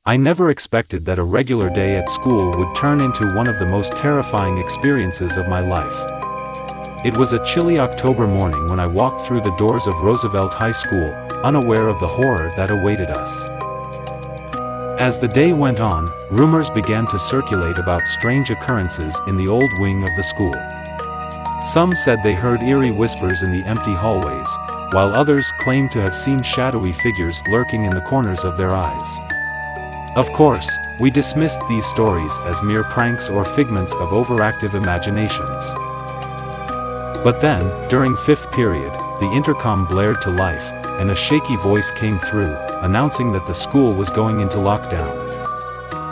I never expected that a regular day at school would turn into one of the most terrifying experiences of my life. It was a chilly October morning when I walked through the doors of Roosevelt High School, unaware of the horror that awaited us. As the day went on, rumors began to circulate about strange occurrences in the old wing of the school. Some said they heard eerie whispers in the empty hallways, while others claimed to have seen shadowy figures lurking in the corners of their eyes. Of course, we dismissed these stories as mere pranks or figments of overactive imaginations. But then, during fifth period, the intercom blared to life, and a shaky voice came through, announcing that the school was going into lockdown.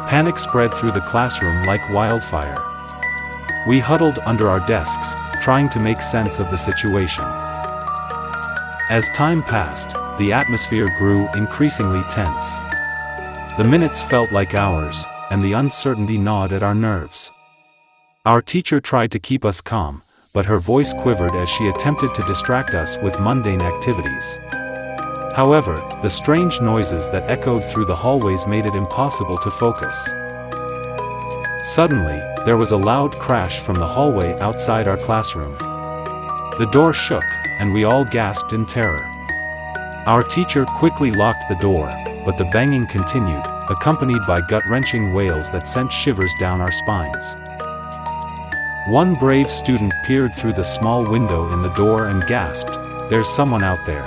Panic spread through the classroom like wildfire. We huddled under our desks, trying to make sense of the situation. As time passed, the atmosphere grew increasingly tense. The minutes felt like hours, and the uncertainty gnawed at our nerves. Our teacher tried to keep us calm, but her voice quivered as she attempted to distract us with mundane activities. However, the strange noises that echoed through the hallways made it impossible to focus. Suddenly, there was a loud crash from the hallway outside our classroom. The door shook, and we all gasped in terror. Our teacher quickly locked the door, but the banging continued, accompanied by gut-wrenching wails that sent shivers down our spines. One brave student peered through the small window in the door and gasped, "There's someone out there."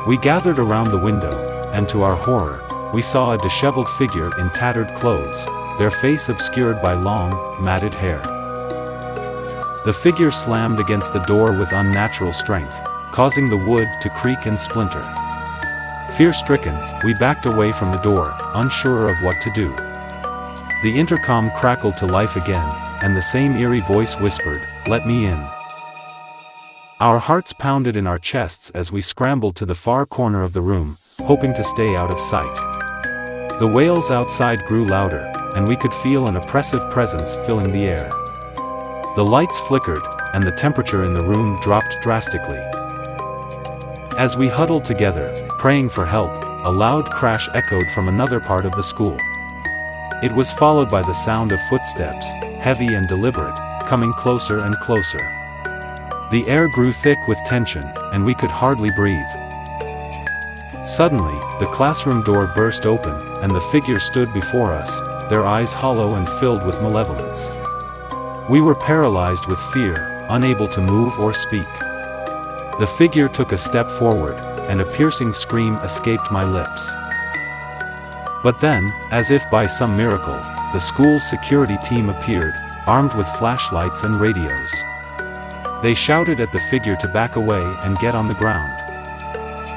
We gathered around the window, and to our horror, we saw a disheveled figure in tattered clothes, their face obscured by long, matted hair. The figure slammed against the door with unnatural strength, causing the wood to creak and splinter. Fear-stricken, we backed away from the door, unsure of what to do. The intercom crackled to life again, and the same eerie voice whispered, "Let me in." Our hearts pounded in our chests as we scrambled to the far corner of the room, hoping to stay out of sight. The wails outside grew louder, and we could feel an oppressive presence filling the air. The lights flickered, and the temperature in the room dropped drastically. As we huddled together, praying for help, a loud crash echoed from another part of the school. It was followed by the sound of footsteps, heavy and deliberate, coming closer and closer. The air grew thick with tension, and we could hardly breathe. Suddenly, the classroom door burst open, and the figure stood before us, their eyes hollow and filled with malevolence. We were paralyzed with fear, unable to move or speak. The figure took a step forward, and a piercing scream escaped my lips. But then, as if by some miracle, the school's security team appeared, armed with flashlights and radios. They shouted at the figure to back away and get on the ground.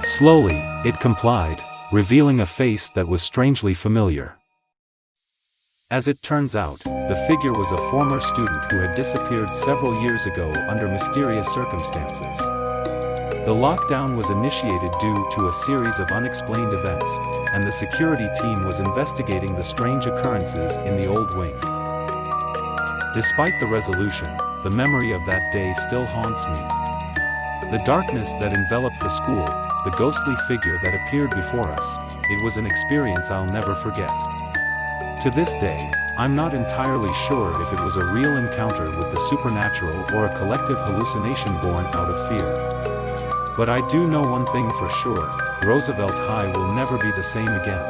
Slowly, it complied, revealing a face that was strangely familiar. As it turns out, the figure was a former student who had disappeared several years ago under mysterious circumstances. The lockdown was initiated due to a series of unexplained events, and the security team was investigating the strange occurrences in the old wing. Despite the resolution, the memory of that day still haunts me. The darkness that enveloped the school, the ghostly figure that appeared before us, it was an experience I'll never forget. To this day, I'm not entirely sure if it was a real encounter with the supernatural or a collective hallucination born out of fear. But I do know one thing for sure: Roosevelt High will never be the same again.